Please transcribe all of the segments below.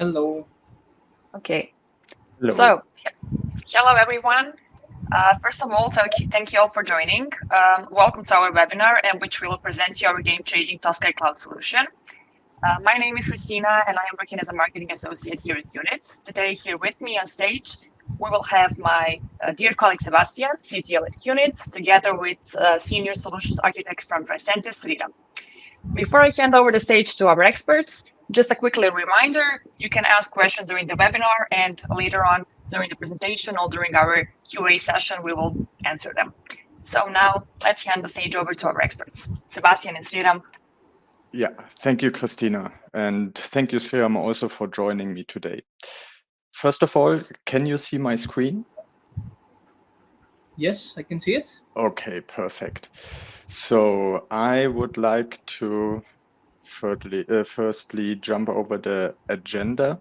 Hello. Okay. Hello. So, hello everyone. First of all, thank you all for joining. Welcome to our webinar, in which we will present you our game-changing Tosca Cloud solution. My name is Christina, and I am working as a marketing associate here at Qnit. Today, here with me on stage, we will have my dear colleague Sebastian, CTO at Qnit, together with senior solutions architect from Tricentis, Sriram. Before I hand over the stage to our experts, just a quick little reminder, you can ask questions during the webinar, and later on during the presentation or during our QA session, we will answer them. So now let's hand the stage over to our experts, Sebastian and Sriram. Yeah, thank you, Christina. And thank you, Sriram, also for joining me today. First of all, can you see my screen? Yes, I can see it. Okay, perfect. So I would like to firstly jump over the agenda.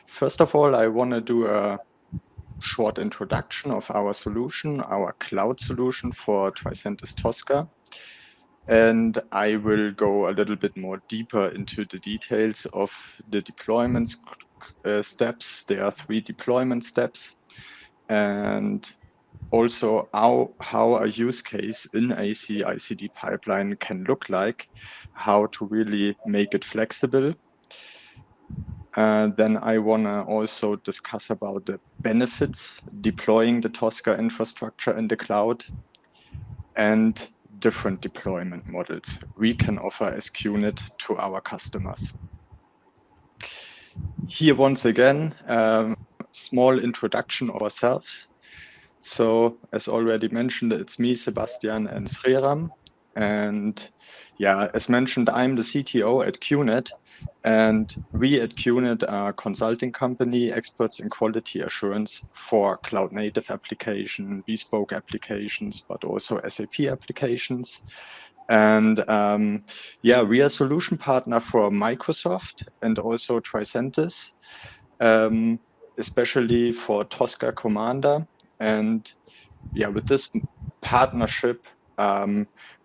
First of all, I want to do a short introduction of our solution, our cloud solution for Tricentis Tosca. And I will go a little bit more deeper into the details of the deployment steps. There are 3 deployment steps. And also how a use case in a CI/CD pipeline can look like, how to really make it flexible. Then I want to also discuss about the benefits deploying the Tosca infrastructure in the cloud and different deployment models we can offer as Qnit to our customers. Here, once again, small introduction of ourselves. So as already mentioned, it's me, Sebastian, and Sriram. And yeah, as mentioned, I'm the CTO at Qnit. And we at Qnit are a consulting company, experts in quality assurance for cloud native application, bespoke applications, but also SAP applications. And yeah, we are a solution partner for Microsoft and also Tricentis, especially for Tosca Commander. And yeah, with this partnership,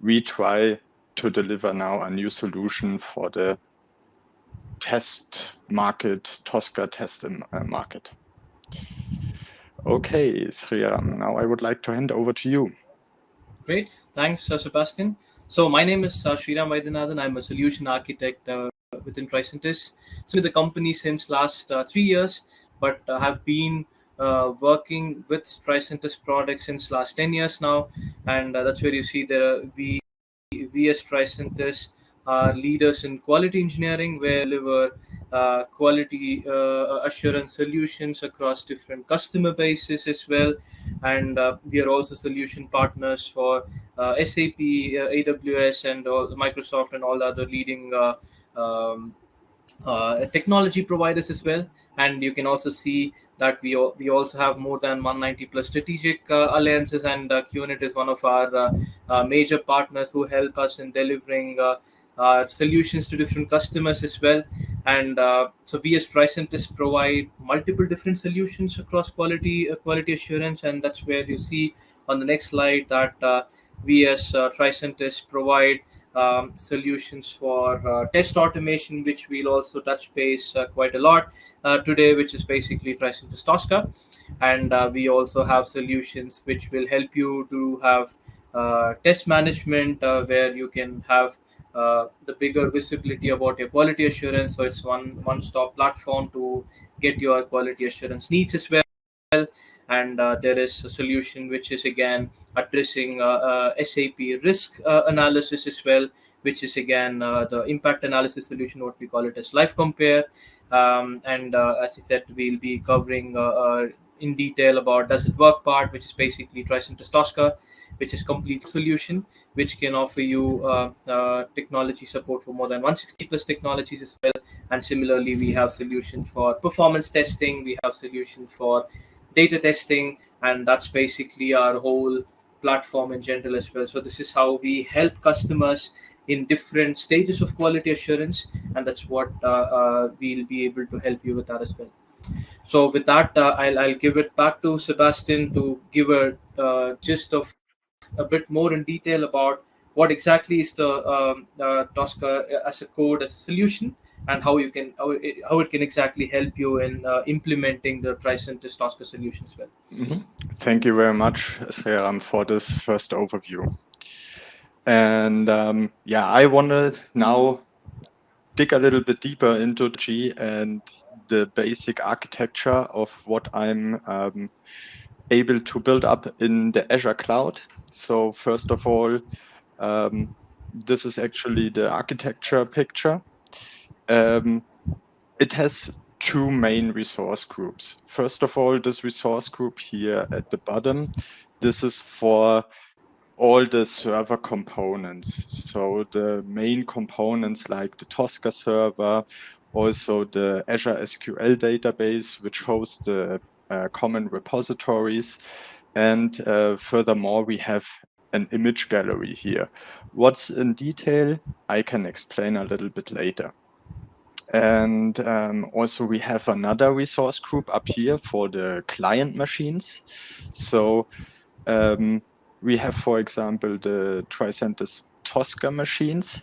we try to deliver now a new solution for the test market, Tosca test market. Okay, Sriram, now I would like to hand over to you. Great. Thanks, Sebastian. So my name is Sriram Vaidyanathan. I'm a solution architect within Tricentis. So with the company since last 3 years, but have been working with Tricentis products since last 10 years now. And that's where you see we as Tricentis are leaders in quality engineering, where we deliver quality assurance solutions across different customer bases as well. And we are also solution partners for SAP, AWS, and all Microsoft, and all the other leading technology providers as well. And you can also see that we also have more than 190 plus strategic alliances, and Qnit is one of our major partners who help us in delivering our solutions to different customers as well. And so we as Tricentis provide multiple different solutions across quality assurance, and that's where you see on the next slide that we as Tricentis provide solutions for test automation, which we'll also touch base quite a lot today, which is basically Tricentis Tosca. And we also have solutions which will help you to have test management, where you can have the bigger visibility about your quality assurance. So it's one-stop platform to get your quality assurance needs as well. And there is a solution which is again addressing SAP risk analysis as well, which is again the impact analysis solution, what we call it as Life Compare. And as I said, we'll be covering in detail about does it work part, which is basically Tricentis Tosca, which is complete solution, which can offer you technology support for more than 160 plus technologies as well. And similarly, we have solution for performance testing, we have solution for data testing, and that's basically our whole platform in general as well. So this is how we help customers in different stages of quality assurance, and that's what we'll be able to help you with that as well. So with that, I'll give it back to Sebastian to give a gist of a bit more in detail about what exactly is the Tosca as a code, as a solution, and how it can exactly help you in implementing the Tricentis Tosca solution as well. Thank you very much, Sriram, for this first overview. And I want to now dig a little bit deeper into G and the basic architecture of what I'm able to build up in the Azure Cloud. So first of all, this is actually the architecture picture. It has two main resource groups. First of all, this resource group here at the bottom, this is for all the server components. So the main components like the Tosca server, also the Azure SQL database, which hosts the common repositories. And furthermore, we have an image gallery here. What's in detail, I can explain a little bit later. And also we have another resource group up here for the client machines. So we have, for example, the Tricentis Tosca machines.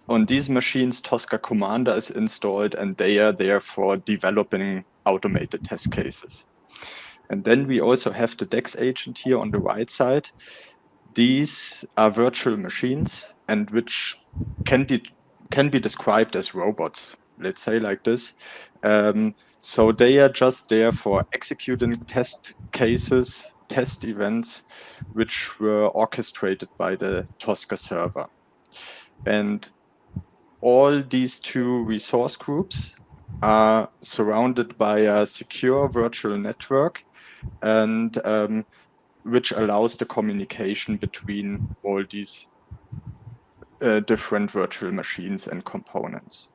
On these machines, Tosca Commander is installed, and they are there for developing automated test cases. And then we also have the DEX agent here on the right side. These are virtual machines, and which can be described as robots, let's say like this. So they are just there for executing test cases, test events, which were orchestrated by the Tosca server. And all these two resource groups are surrounded by a secure virtual network, and which allows the communication between all these different virtual machines and components.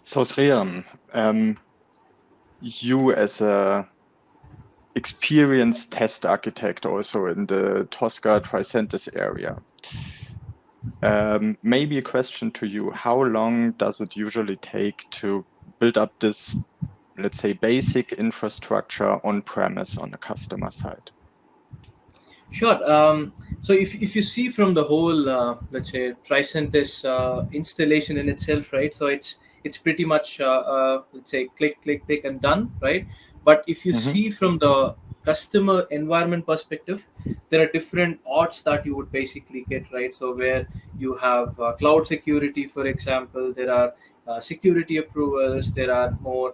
So Sriram, you as a experienced test architect also in the Tosca Tricentis area, maybe a question to you: how long does it usually take to build up this, let's say, basic infrastructure on premise on the customer side? Sure. So if you see from the whole, let's say, Tricentis installation in itself, right? So it's pretty much, let's say, click, click, click, and done, right? But if you see from the customer environment perspective, there are different odds that you would basically get, right? So where you have cloud security, for example, there are security approvals, there are more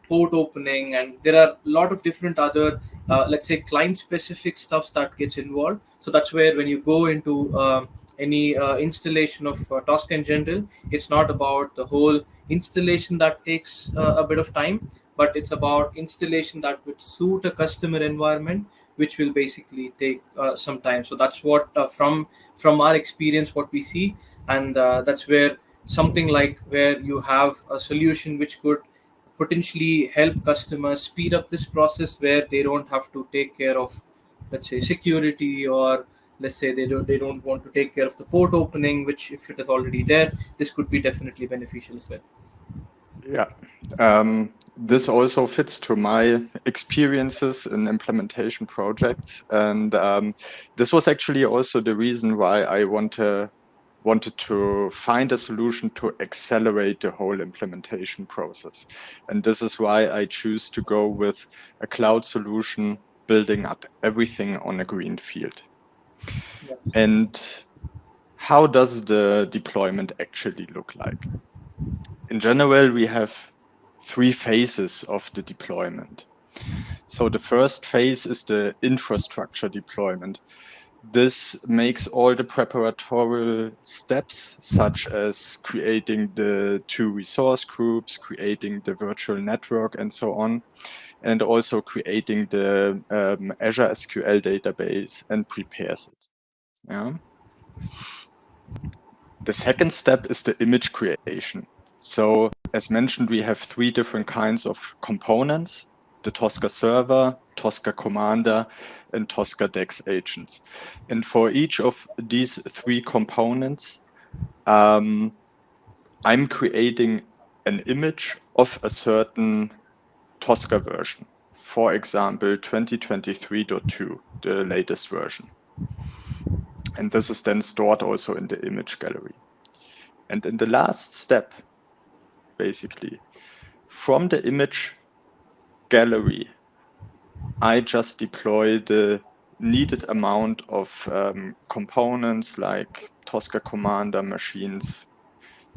port opening, and there are a lot of different other let's say client specific stuffs that gets involved. So that's where when you go into any installation of Tosca in general, it's not about the whole installation that takes a bit of time, but it's about installation that would suit a customer environment, which will basically take some time. So that's what from our experience what we see, and that's where something like where you have a solution which could potentially help customers speed up this process, where they don't have to take care of, let's say, security, or let's say they don't want to take care of the port opening, which if it is already there, this could be definitely beneficial as well. Yeah, this also fits to my experiences in implementation projects, and this was actually also the reason why I wanted to find a solution to accelerate the whole implementation process. And this is why I choose to go with a cloud solution, building up everything on a green field. Yes. And how does the deployment actually look like? In general, we have 3 phases of the deployment. So the first phase is the infrastructure deployment. This makes all the preparatory steps, such as creating the 2 resource groups, creating the virtual network, and so on, and also creating the Azure SQL database, and prepares it. Yeah. The second step is the image creation. So as mentioned, we have 3 different kinds of components: the Tosca server, Tosca Commander, and Tosca DEX agents. And for each of these 3 components, I'm creating an image of a certain Tosca version. For example, 2023.2, the latest version. And this is then stored also in the image gallery. And in the last step, basically, from the image gallery, I just deploy the needed amount of components like Tosca Commander machines,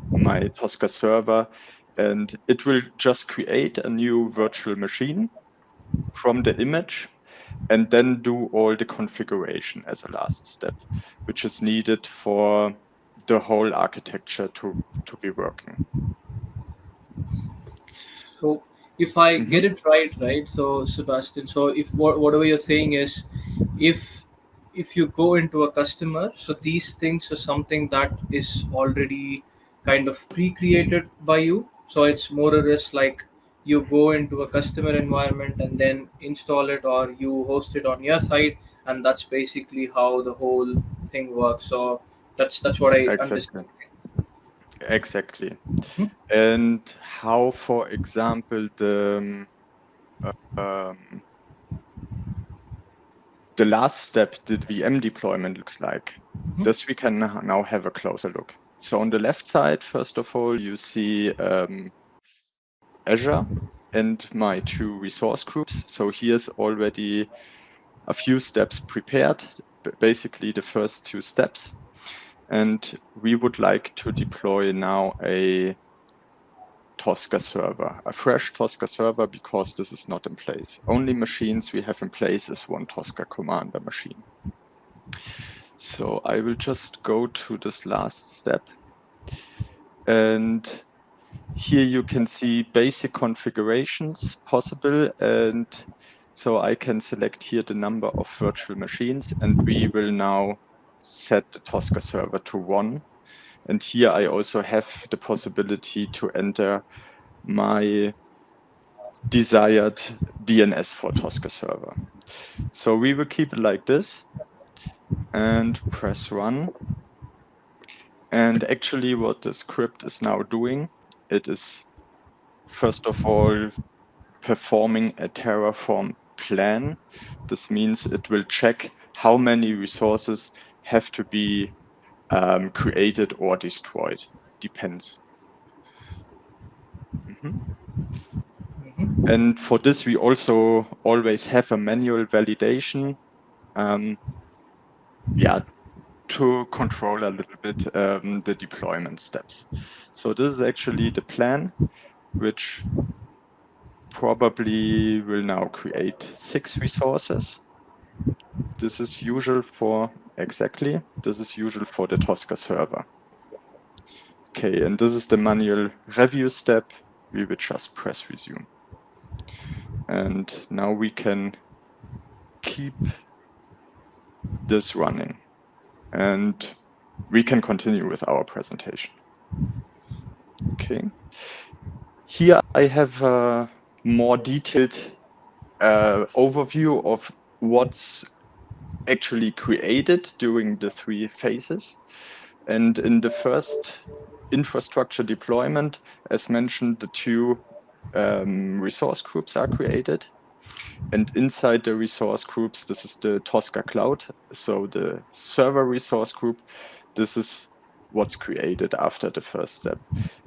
my Tosca server, and it will just create a new virtual machine from the image and then do all the configuration as a last step, which is needed for the whole architecture to be working. So if I get it right, so Sebastian, so if whatever you're saying is, if if you go into a customer, so these things are something that is already kind of pre-created by you. So it's more or less like you go into a customer environment and then install it, or you host it on your side, and that's basically how the whole thing works. So that's what I understand. Exactly. Mhm. And how, for example, the last step, the VM deployment looks like. This we can now have a closer look. So on the left side, first of all, you see Azure and my two resource groups. So here's already a few steps prepared, basically the first two steps. And we would like to deploy now a Tosca server, a fresh Tosca server, because this is not in place. Only machines we have in place is one Tosca Commander machine. So I will just go to this last step. And here you can see basic configurations possible. And so I can select here the number of virtual machines, and we will now set the Tosca server to 1. And here I also have the possibility to enter my desired DNS for Tosca server. So we will keep it like this and press run. And actually what the script is now doing, it is first of all performing a Terraform plan. This means it will check how many resources have to be created or destroyed. Depends. And for this, we also always have a manual validation. To control a little bit the deployment steps. So this is actually the plan, which probably will now create 6 resources. This is usual for the Tosca server. Okay, and this is the manual review step. We will just press resume. And now we can keep this running. And we can continue with our presentation. Okay. Here I have a more detailed overview of what's actually created during the 3 phases. And in the first infrastructure deployment, as mentioned, the 2 resource groups are created. And inside the resource groups, this is the Tosca Cloud. So the server resource group, this is what's created after the first step.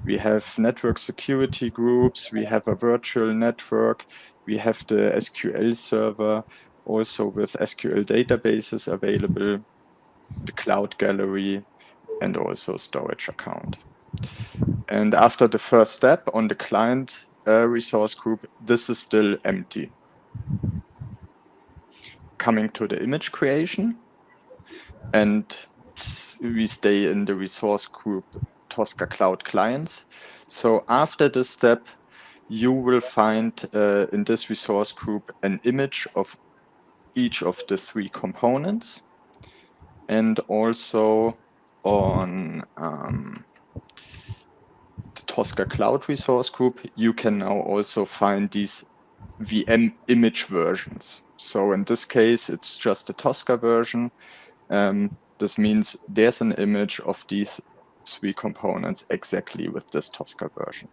We have network security groups, we have a virtual network, we have the SQL server, also with SQL databases available, the cloud gallery, and also storage account. And after the first step on the client resource group, this is still empty. Coming to the image creation, and we stay in the resource group Tosca Cloud Clients. So after this step, you will find in this resource group an image of each of the 3 components. And also on the Tosca Cloud resource group, you can now also find these VM image versions. So in this case, it's just the Tosca version. This means there's an image of these 3 components exactly with this Tosca version.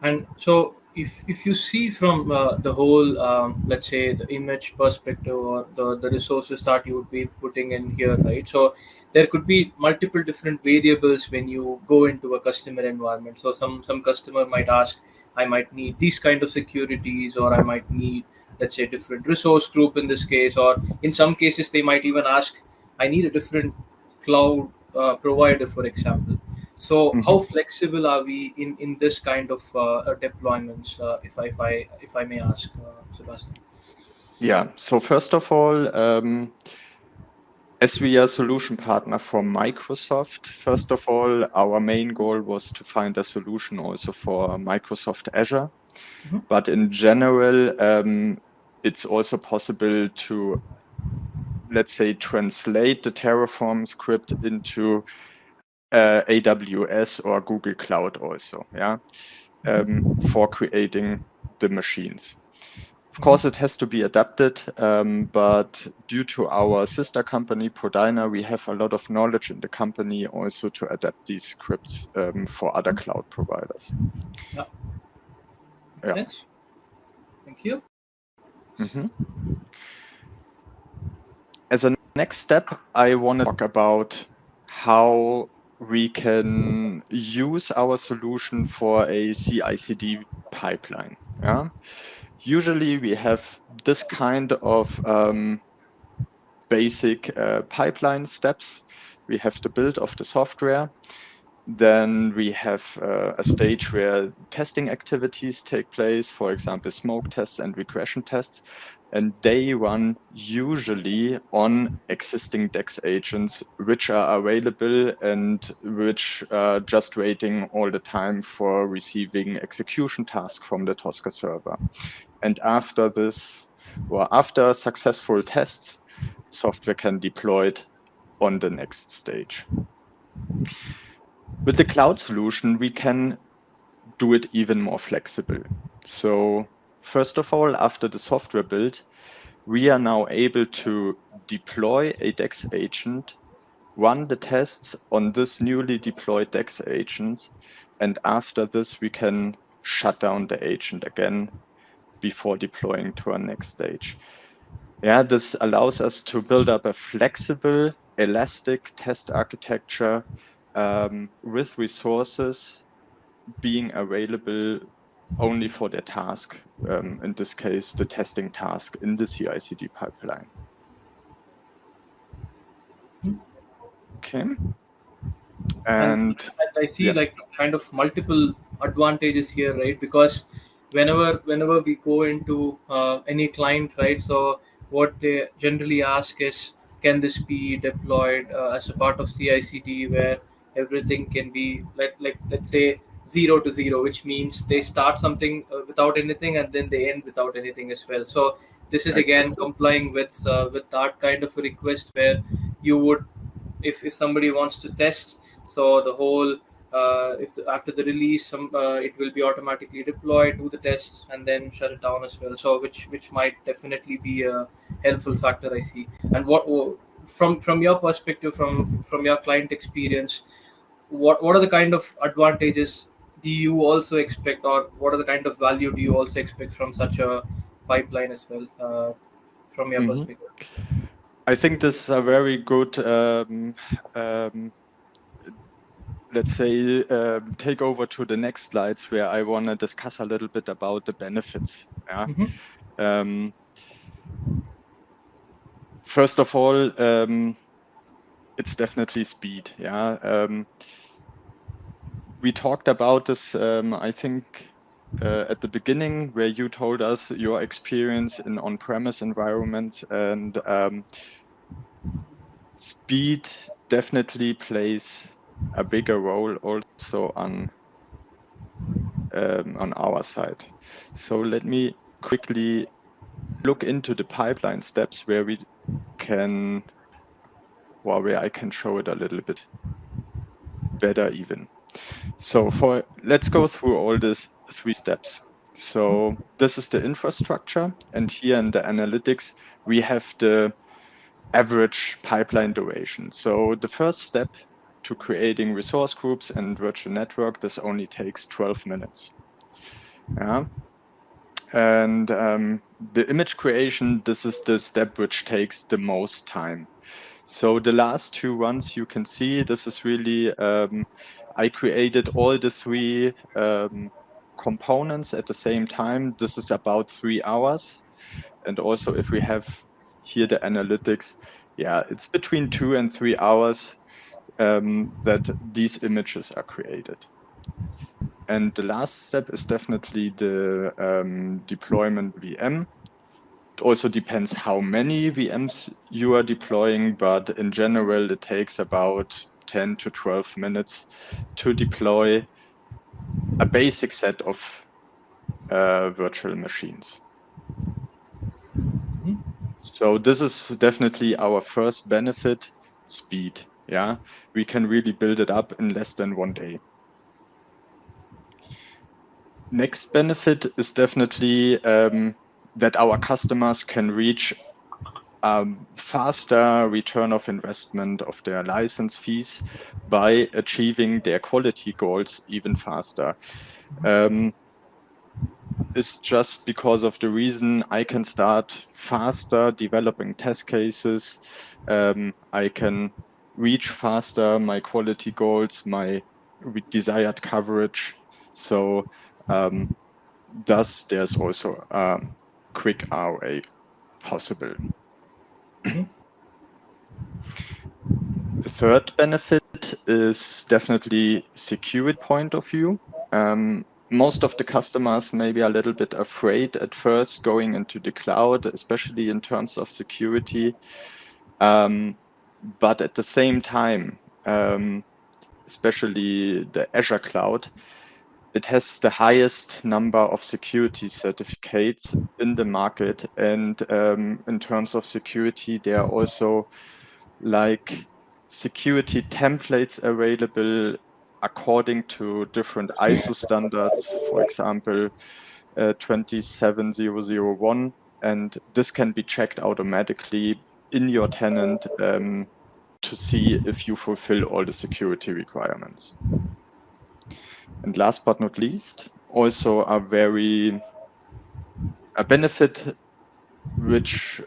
And so if you see from the whole, let's say, the image perspective or the resources that you would be putting in here, right? So there could be multiple different variables when you go into a customer environment. So some customer might ask, I might need these kind of securities, or I might need, let's say, different resource group in this case, or in some cases they might even ask, I need a different cloud provider, for example. So how flexible are we in this kind of deployments, if I may ask, Sebastian? Yeah. So first of all, as we are a solution partner for Microsoft, first of all, our main goal was to find a solution also for Microsoft Azure. Mhm. But in general, it's also possible to, let's say, translate the Terraform script into AWS or Google Cloud also, yeah, for creating the machines. Of course, it has to be adapted, but due to our sister company, Prodina, we have a lot of knowledge in the company also to adapt these scripts for other cloud providers. Yeah, makes Yeah. sense. Thank you. Mhm. As a next step, I want to talk about how we can use our solution for a CI/CD pipeline. Yeah. Usually we have this kind of basic pipeline steps. We have the build of the software. Then we have a stage where testing activities take place, for example, smoke tests and regression tests. And they run usually on existing DEX agents, which are available and which are just waiting all the time for receiving execution tasks from the Tosca server. And after this, or after successful tests, software can be deployed on the next stage. With the cloud solution, we can do it even more flexible. So first of all, after the software build, we are now able to deploy a DEX agent, run the tests on this newly deployed DEX agents, and after this, we can shut down the agent again before deploying to our next stage. Yeah, this allows us to build up a flexible, elastic test architecture with resources being available only for their task, in this case, the testing task in the CI/CD pipeline. Okay. And And I see yeah. like kind of multiple advantages here, right? Because whenever we go into any client, right, so what they generally ask is, can this be deployed as a part of CI/CD, where everything can be like let's say 0 to 0, which means they start something without anything and then they end without anything as well. So this is again Exactly. complying with that kind of a request, where you would, if somebody wants to test, so the whole after the release, it will be automatically deployed, do the tests, and then shut it down as well. So which might definitely be a helpful factor, I see. And from your perspective, from your client experience, what are the kind of advantages do you also expect, or what are the kind of value do you also expect from such a pipeline as well, from your hmm perspective? I think this is a very good, let's say, take over to the next slides where I want to discuss a little bit about the benefits. Yeah. Mm-hmm. Um, First of all, it's definitely speed. Yeah. We talked about this, I think, at the beginning, where you told us your experience in on-premise environments, and speed definitely plays a bigger role also on our side. So let me quickly look into the pipeline steps where we can, or where I can show it a little bit better even. So let's go through all these 3 steps. So this is the infrastructure, and here in the analytics, we have the average pipeline duration. So the first step to creating resource groups and virtual network, this only takes 12 minutes. Yeah. And the image creation, this is the step which takes the most time. So the last two ones you can see, this is really, I created all the three components at the same time. This is about 3 hours. And also if we have here the analytics, yeah, it's between 2 and 3 hours that these images are created. And the last step is definitely the deployment VM. It also depends how many VMs you are deploying, but in general, it takes about 10 to 12 minutes to deploy a basic set of virtual machines. So this is definitely our first benefit, speed. Yeah, we can really build it up in less than 1 day. Next benefit is definitely that our customers can reach faster return of investment of their license fees by achieving their quality goals even faster. It's just because of the reason I can start faster developing test cases. I can reach faster my quality goals, my desired coverage. So thus there's also quick ROA possible. The third benefit is definitely security point of view. Most of the customers may be a little bit afraid at first going into the cloud, especially in terms of security. But at the same time, especially the Azure Cloud, it has the highest number of security certificates in the market. And in terms of security, there are also like security templates available according to different ISO standards, for example, 27001. And this can be checked automatically in your tenant to see if you fulfill all the security requirements. And last but not least, also a benefit which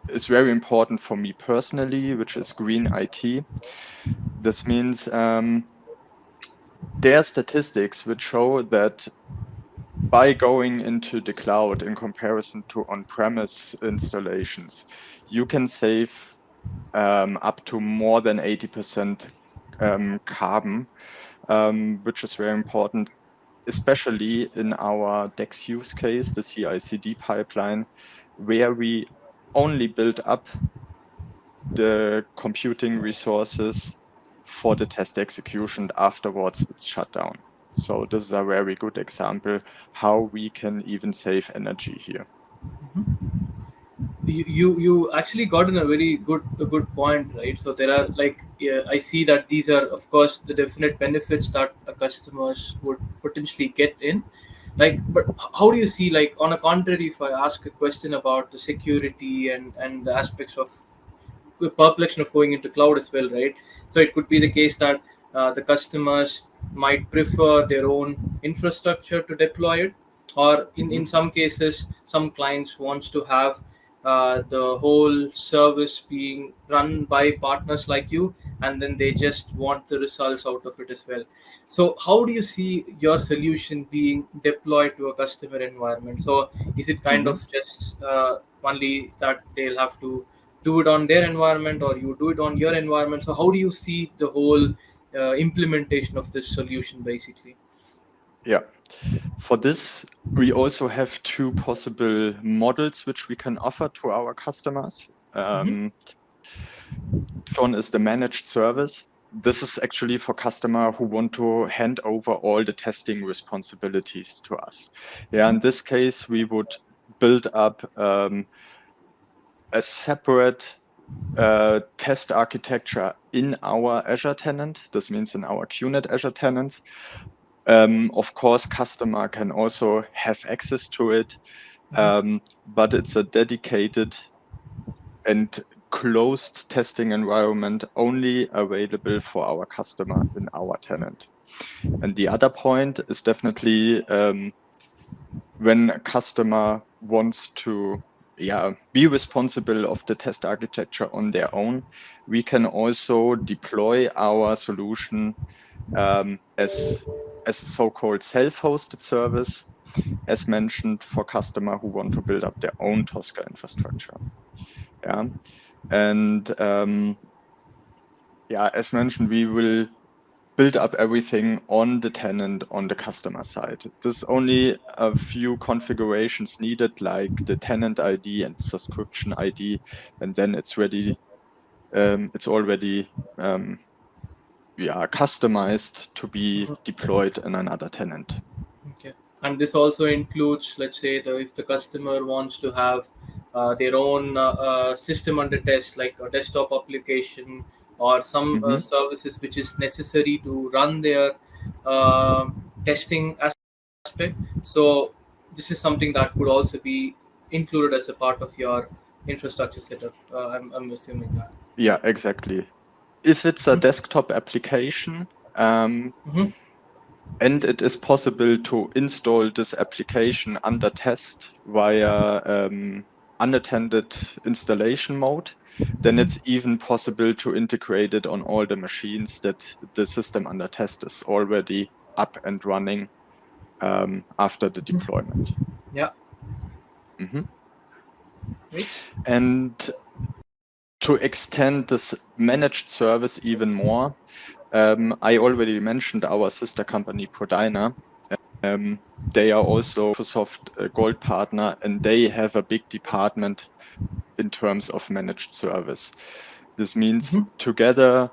is very important for me personally, which is green IT. This means there are statistics which show that by going into the cloud in comparison to on-premise installations, you can save up to more than 80% carbon, which is very important, especially in our DEX use case, the CI/CD pipeline, where we only build up the computing resources for the test execution. Afterwards, it's shut down. So this is a very good example how we can even save energy here. You actually got in a very good point, right? So there are like, yeah, I see that these are of course the definite benefits that customers would potentially get in, like, but how do you see, like, on a contrary, if I ask a question about the security and the aspects of perplexion of going into cloud as well, right? So it could be the case that the customers might prefer their own infrastructure to deploy it, or in some cases some clients wants to have the whole service being run by partners like you, and then they just want the results out of it as well. So how do you see your solution being deployed to a customer environment? So is it kind of just only that they'll have to do it on their environment, or you do it on your environment? So how do you see the whole implementation of this solution basically? Yeah, for this, we also have two possible models which we can offer to our customers. One is the managed service. This is actually for customer who want to hand over all the testing responsibilities to us. Yeah, in this case, we would build up a separate test architecture in our Azure tenant. This means in our QNet Azure tenants. Of course, customer can also have access to it, but it's a dedicated and closed testing environment only available for our customer in our tenant. And the other point is definitely when a customer wants to be responsible of the test architecture on their own, we can also deploy our solution as a so-called self-hosted service, as mentioned, for customer who want to build up their own Tosca infrastructure. And as mentioned, we will build up everything on the tenant on the customer side. There's only a few configurations needed, like the tenant ID and subscription ID, and then it's ready. It's already customized to be deployed in another tenant. Okay. And this also includes, let's say, if the customer wants to have their own system under test, like a desktop application or some services which is necessary to run their testing aspect. So this is something that could also be included as a part of your infrastructure setup. I'm assuming that. Yeah, exactly. If it's a desktop application, and it is possible to install this application under test via unattended installation mode, then it's even possible to integrate it on all the machines that the system under test is already up and running after the deployment. Yeah. And to extend this managed service even more, I already mentioned our sister company, Prodyna. They are also Microsoft Gold partner, and they have a big department in terms of managed service. This means together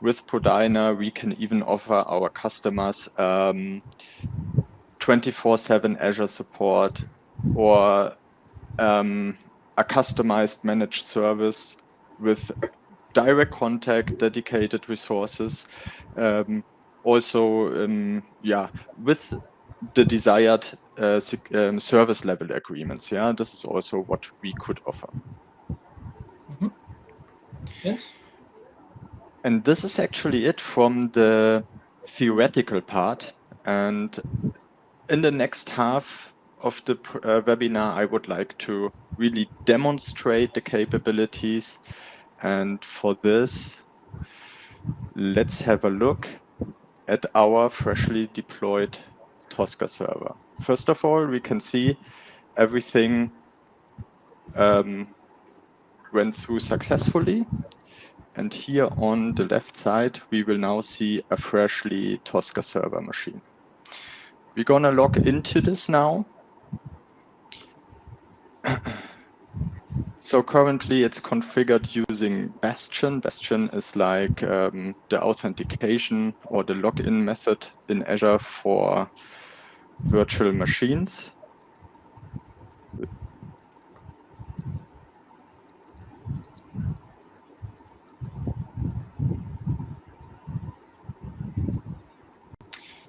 with Prodyna, we can even offer our customers 24/7 Azure support, or a customized managed service with direct contact, dedicated resources, also with the desired service level agreements. This is also what we could offer. Yes. And this is actually it from the theoretical part. And in the next half of the webinar, I would like to really demonstrate the capabilities. And for this, let's have a look at our freshly deployed Tosca server. First of all, we can see everything went through successfully. And here on the left side, we will now see a freshly Tosca server machine. We're going to log into this now. So currently it's configured using Bastion. Bastion is like the authentication or the login method in Azure for virtual machines.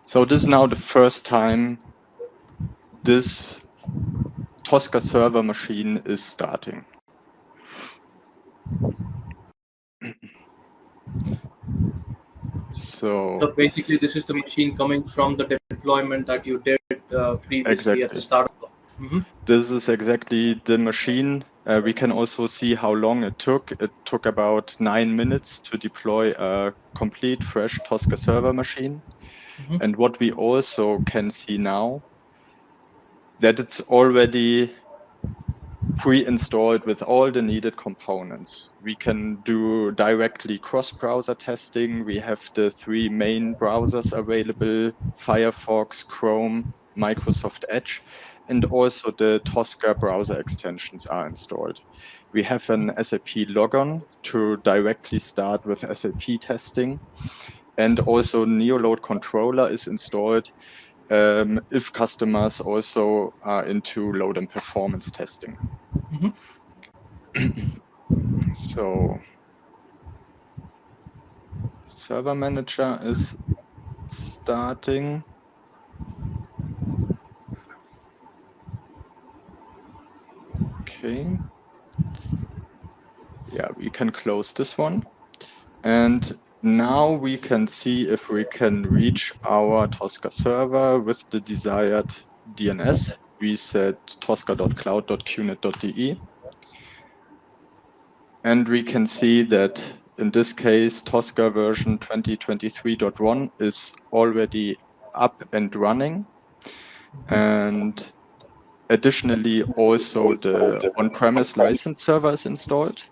So this is now the first time this Tosca server machine is starting. So basically, this is the machine coming from the deployment that you did previously at the start. This is exactly the machine. We can also see how long it took. It took about 9 minutes to deploy a complete fresh Tosca server machine. And what we also can see now, that it's already pre-installed with all the needed components. We can do directly cross-browser testing. We have the 3 main browsers available: Firefox, Chrome, Microsoft Edge, and also the Tosca browser extensions are installed. We have an SAP logon to directly start with SAP testing. And also Neoload controller is installed if customers also are into load and performance testing. So server manager is starting. Okay. Yeah, we can close this one. And now we can see if we can reach our Tosca server with the desired DNS. We set tosca.cloud.qnit.de. And we can see that in this case, Tosca version 2023.1 is already up and running. And additionally, also the on-premise license server is installed.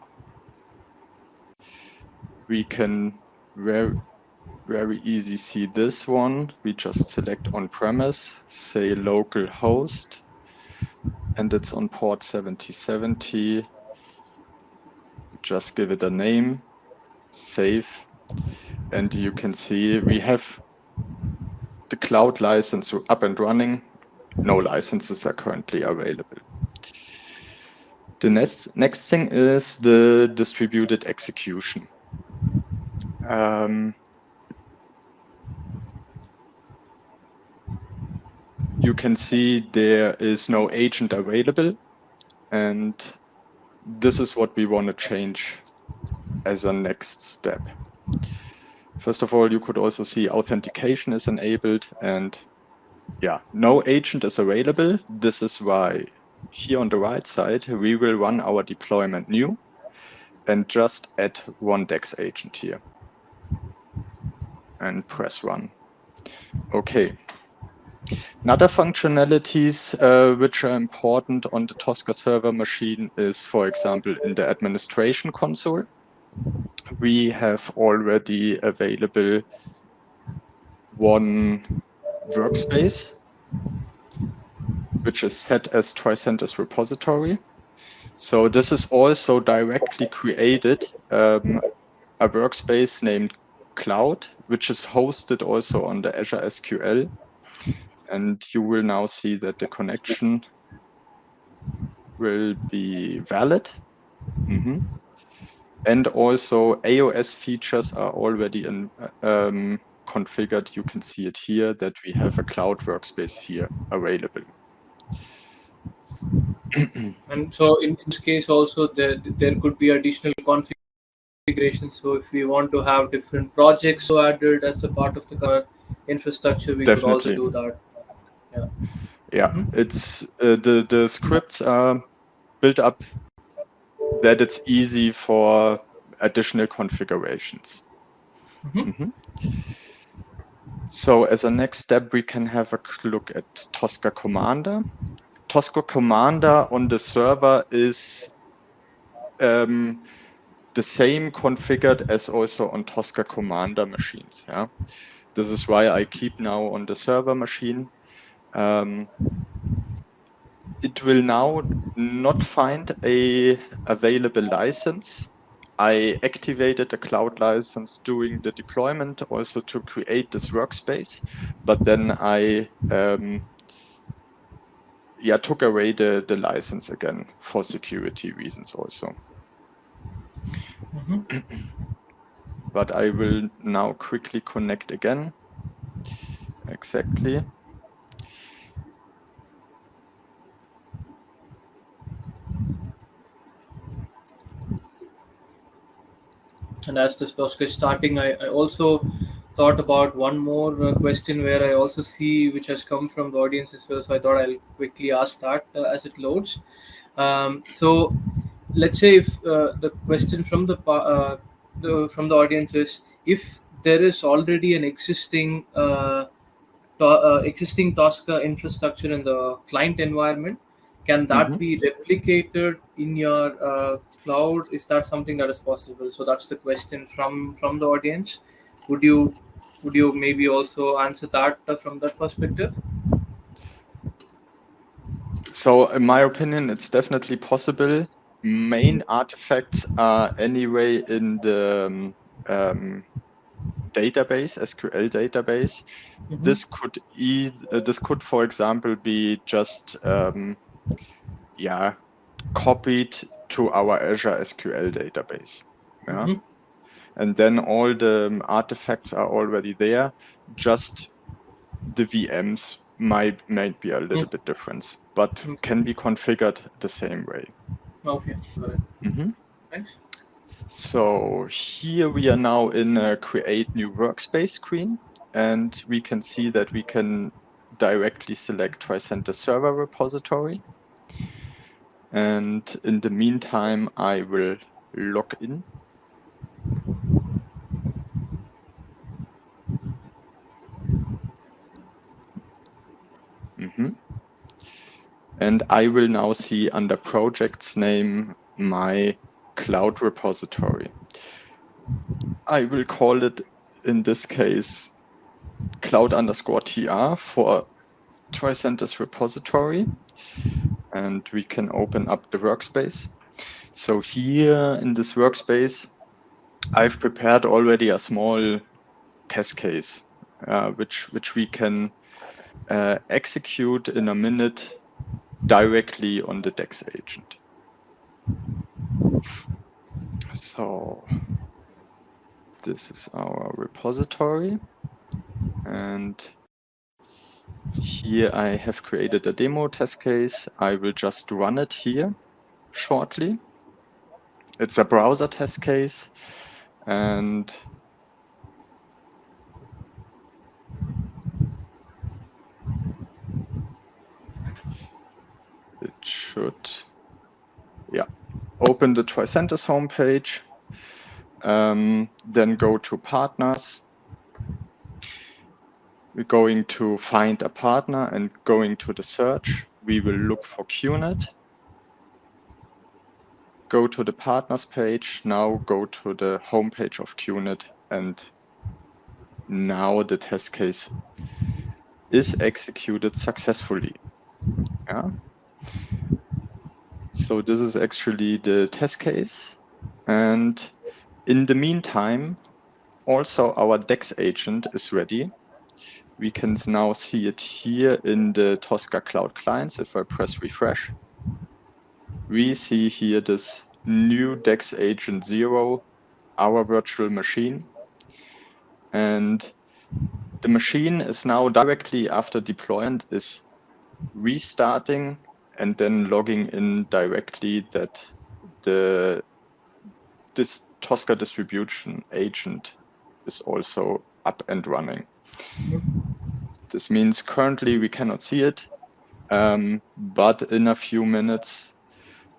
We can very easy see this one. We just select on-premise, say local host, and it's on port 7070. Just give it a name, save, and you can see we have the cloud license up and running. No licenses are currently available. The next thing is the distributed execution. You can see there is no agent available, and this is what we want to change as a next step. First of all, you could also see authentication is enabled, and yeah, no agent is available. This is why here on the right side, we will run our deployment new and just add one DEX agent here and press run. Okay. Another functionalities which are important on the Tosca server machine is, for example, in the administration console. We have already available one workspace, which is set as Tricentis repository. So this is also directly created a workspace named Cloud, which is hosted also on the Azure SQL. And you will now see that the connection will be valid. And also AOS features are already configured. You can see it here that we have a cloud workspace here available. And so in this case also there could be additional configurations. So if we want to have different projects added as a part of the infrastructure, we could also do that. Yeah, it's the scripts are built up that it's easy for additional configurations. So as a next step, we can have a look at Tosca Commander. Tosca Commander on the server is the same configured as also on Tosca Commander machines. Yeah, this is why I keep now on the server machine. It will now not find a available license. I activated a cloud license during the deployment also to create this workspace, but then I took away the license again for security reasons also. But I will now quickly connect again. Exactly. And as this Tosca is starting, I also thought about one more question where I also see which has come from the audience as well. So I thought I'll quickly ask that as it loads. So let's say if the question from the audience is, if there is already an existing Tosca infrastructure in the client environment, can that be replicated in your cloud? Is that something that is possible? So that's the question from the audience. Would you maybe also answer that from that perspective? So in my opinion, it's definitely possible. Main artifacts are anyway in the database, SQL database. This could, for example, be just copied to our Azure SQL database. Yeah. And then all the artifacts are already there. Just the VMs might be a little bit different, but can be configured the same way. Okay, got it. Thanks. So here we are now in a create new workspace screen, and we can see that we can directly select Tricentis server repository. And in the meantime, I will log in. And I will now see under projects name my cloud repository. I will call it, in this case, cloud_tr for Tricentis repository. And we can open up the workspace. So here in this workspace, I've prepared already a small test case, which we can execute in a minute directly on the DEX agent. So this is our repository. And here I have created a demo test case. I will just run it here shortly. It's a browser test case, and it should, open the Tricentis homepage, then go to partners. We're going to find a partner and going to the search. We will look for QNet. Go to the partners page. Now go to the homepage of QNet, and now the test case is executed successfully. Yeah. So this is actually the test case. And in the meantime, also our DEX agent is ready. We can now see it here in the Tosca Cloud clients. If I press refresh, we see here this new DEX agent 0, our virtual machine. And the machine is now directly after deployment is restarting and then logging in directly that this Tosca distribution agent is also up and running. This means currently we cannot see it, but in a few minutes,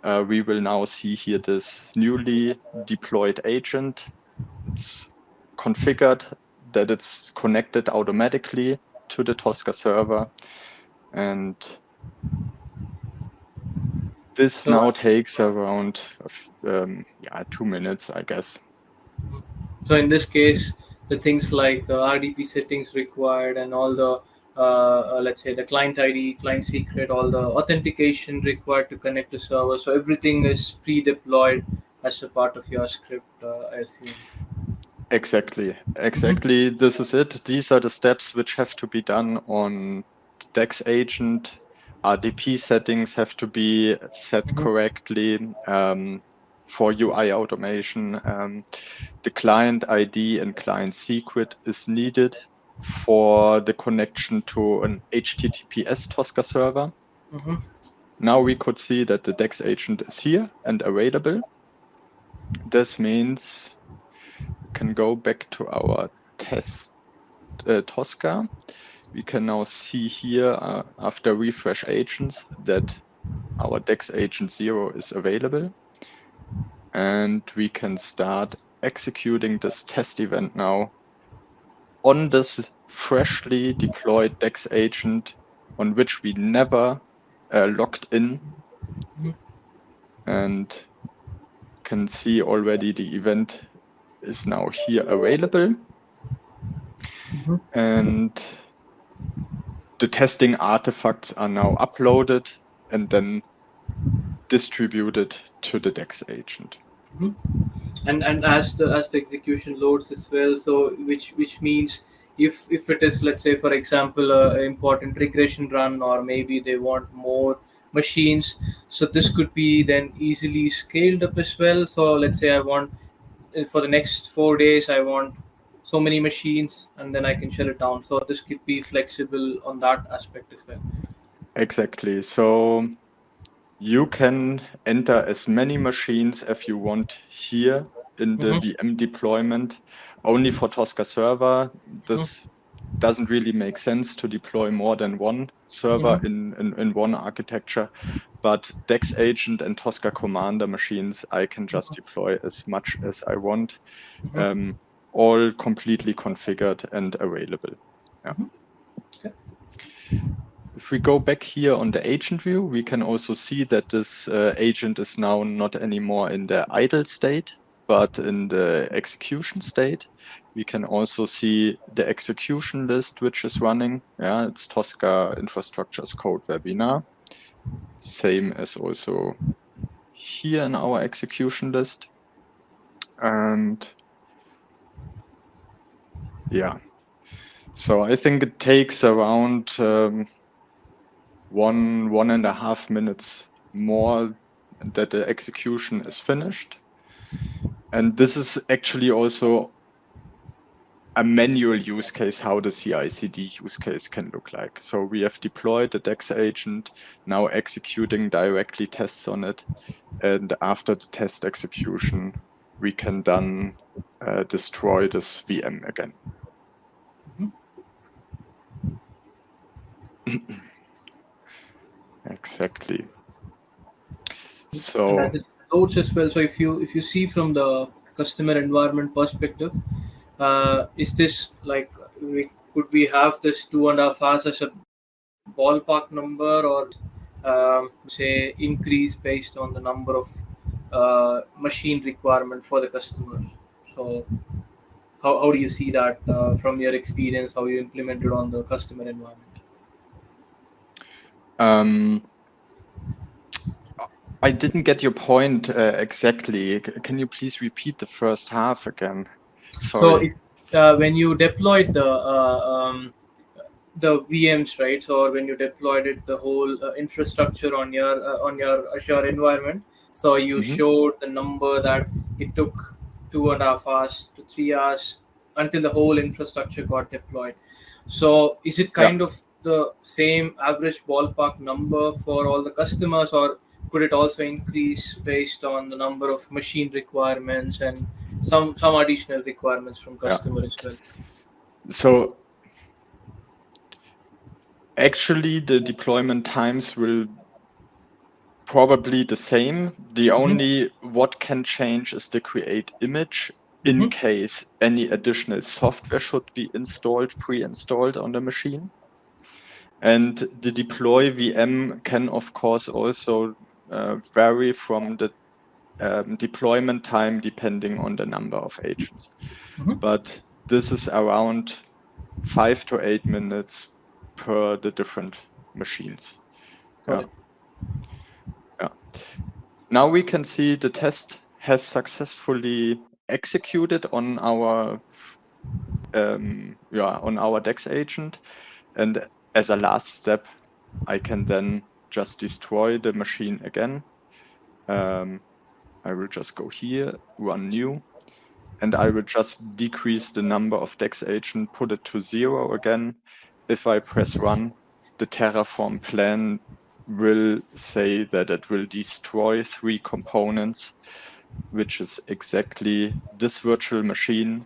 we will now see here this newly deployed agent. It's configured that it's connected automatically to the Tosca server. And this now takes around 2 minutes, I guess. So in this case, the things like the RDP settings required and all the, let's say the client ID, client secret, all the authentication required to connect to server. So everything is pre-deployed as a part of your script, I assume. Exactly. This is it. These are the steps which have to be done on the DEX agent. RDP settings have to be set correctly. For UI automation, the client ID and client secret is needed for the connection to an HTTPS Tosca server. Now we could see that the DEX agent is here and available. This means we can go back to our test Tosca. We can now see here after refresh agents that our DEX agent 0 is available. And we can start executing this test event now on this freshly deployed DEX agent on which we never logged in. And can see already the event is now here available. And the testing artifacts are now uploaded and then distributed to the DEX agent. And as the execution loads as well, so which means if it is, let's say for example, an important regression run, or maybe they want more machines, so this could be then easily scaled up as well. So let's say I want, for the next 4 days, I want so many machines, and then I can shut it down. So this could be flexible on that aspect as well. Exactly. So you can enter as many machines as you want here in the VM deployment. Only for Tosca server, this doesn't really make sense to deploy more than one server in one architecture. But DEX agent and Tosca Commander machines, I can just deploy as much as I want, all completely configured and available. Yeah. Okay. If we go back here on the agent view, we can also see that this agent is now not anymore in the idle state, but in the execution state. We can also see the execution list, which is running. Yeah, it's Tosca Infrastructure as Code webinar. Same as also here in our execution list. And yeah, so I think it takes around 1.5 minutes more that the execution is finished. And this is actually also a manual use case, how the CI/CD use case can look like. So we have deployed the DEX agent, now executing directly tests on it. And after the test execution, we can then destroy this VM again. Exactly. So and it loads as well. So if you see from the customer environment perspective, is this like could we have this 2.5 hours as a ballpark number, or say increase based on the number of machine requirement for the customer? So how do you see that from your experience, how you implemented on the customer environment? I didn't get your point exactly. Can you please repeat the first half again? Sorry. So when you deployed the VMs, right? So when you deployed it, the whole infrastructure on your Azure environment, so you showed the number that it took 2.5 hours to 3 hours until the whole infrastructure got deployed. So is it kind of the same average ballpark number for all the customers, or could it also increase based on the number of machine requirements and some additional requirements from customer as well? So actually the deployment times will probably the same. The only what can change is the create image in case any additional software should be installed, pre-installed on the machine. And the deploy VM can, of course, also vary from the deployment time depending on the number of agents. But this is around 5 to 8 minutes per the different machines. Got it. Now we can see the test has successfully executed on our on our DEX agent, and as a last step, I can then just destroy the machine again. I will just go here, run new, and I will just decrease the number of DEX agent, put it to 0 again. If I press run, the Terraform plan will say that it will destroy 3 components, which is exactly this virtual machine,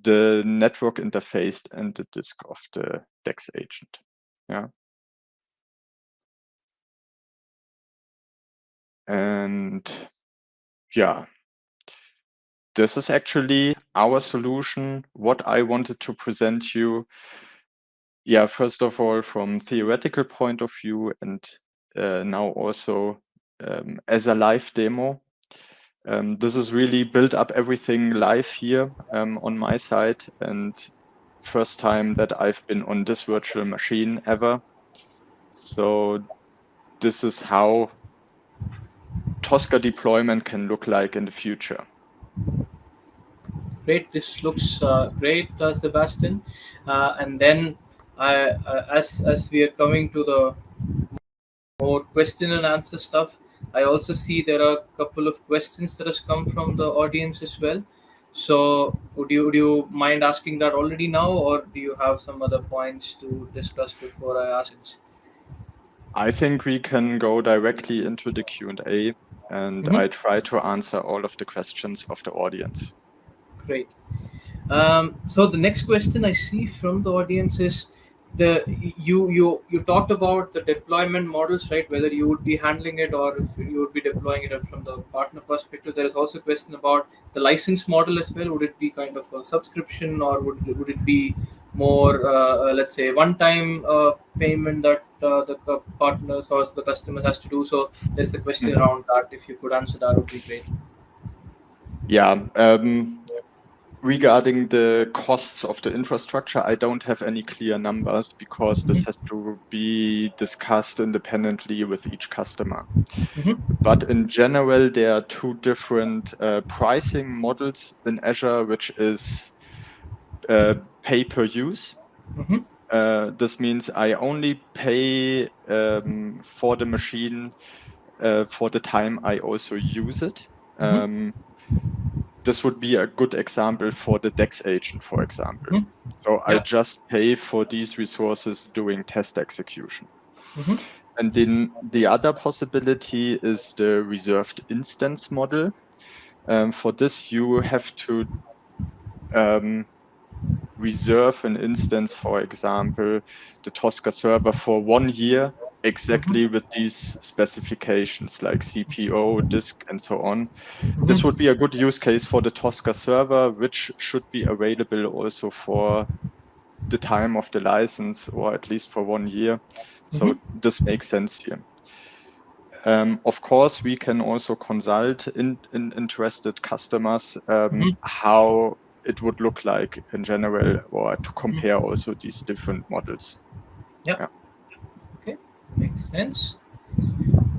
the network interface, and the disk of the DEX agent. Yeah. And yeah, this is actually our solution, what I wanted to present you. Yeah, first of all, from theoretical point of view, and now also as a live demo. This is really built up everything live here on my side, and first time that I've been on this virtual machine ever. So this is how Tosca deployment can look like in the future. Great. This looks great, Sebastian. And then as we are coming to the more question and answer stuff, I also see there are a couple of questions that has come from the audience as well. So would you mind asking that already now, or do you have some other points to discuss before I ask it? I think we can go directly into the Q&A, and I try to answer all of the questions of the audience. Great. So the next question I see from the audience is you talked about the deployment models, right? Whether you would be handling it or if you would be deploying it from the partner perspective. There is also a question about the license model as well. Would it be kind of a subscription, or would it be more, let's say, one-time payment that the partners or the customer has to do? So there's a question around that. If you could answer that, would be great. Yeah. Regarding the costs of the infrastructure, I don't have any clear numbers because this has to be discussed independently with each customer. But in general, there are two different pricing models in Azure, which is pay per use. This means I only pay for the machine for the time I also use it. This would be a good example for the DEX agent, for example. So I just pay for these resources doing test execution. And then the other possibility is the reserved instance model. For this, you have to reserve an instance, for example, the Tosca server for 1 year, exactly with these specifications like CPO, disk, and so on. This would be a good use case for the Tosca server, which should be available also for the time of the license, or at least for 1 year. So this makes sense here. Of course, we can also consult in interested customers how it would look like in general, or to compare also these different models. Yeah. Okay, makes sense.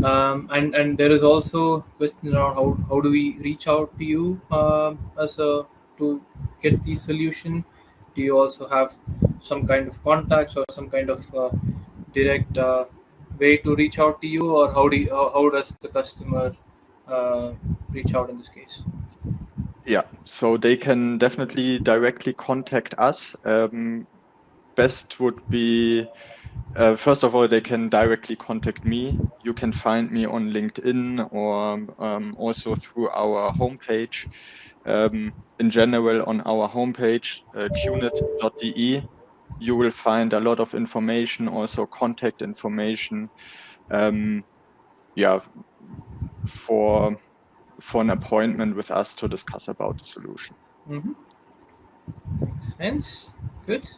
And there is also a question around how do we reach out to you to get the solution? Do you also have some kind of contacts or some kind of direct way to reach out to you, or how does the customer reach out in this case? Yeah, so they can definitely directly contact us. Best would be, first of all, they can directly contact me. You can find me on LinkedIn or also through our homepage. In general, on our homepage, qnit.de, you will find a lot of information, also contact information. For an appointment with us to discuss about the solution. Makes sense. Good.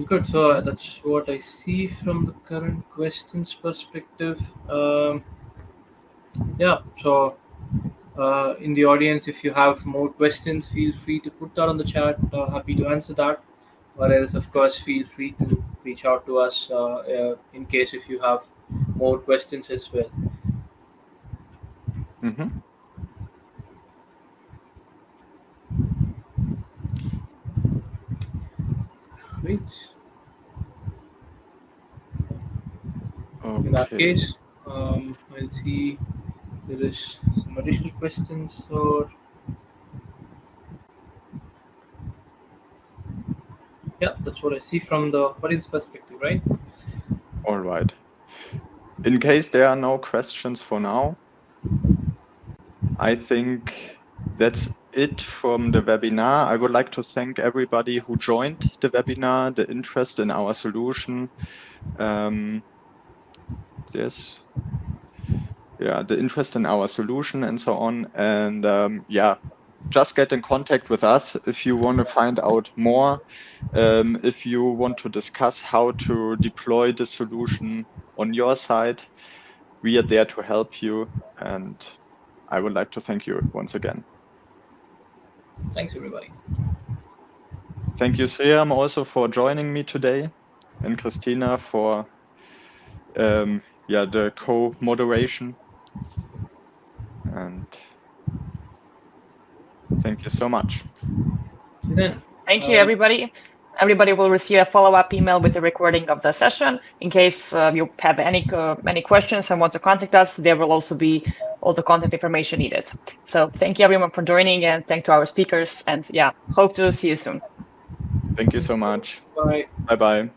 Good. So that's what I see from the current questions perspective. Yeah. So in the audience, if you have more questions, feel free to put that on the chat. Happy to answer that. Or else, of course, feel free to reach out to us in case if you have more questions as well. Great. In that case, I'll see there is some additional questions or. Yeah, that's what I see from the audience perspective, right? All right. In case there are no questions for now, I think that's it from the webinar. I would like to thank everybody who joined the webinar, the interest in our solution. The interest in our solution and so on. And just get in contact with us if you want to find out more, if you want to discuss how to deploy the solution on your side. We are there to help you, and I would like to thank you once again. Thanks, everybody. Thank you, Sriram, also for joining me today, and Christina for the co-moderation. And thank you so much. Thank you, everybody. Everybody will receive a follow-up email with the recording of the session. In case you have any questions and want to contact us, there will also be all the contact information needed. So thank you, everyone, for joining, and thanks to our speakers. And hope to see you soon. Thank you so much. Bye. Bye-bye.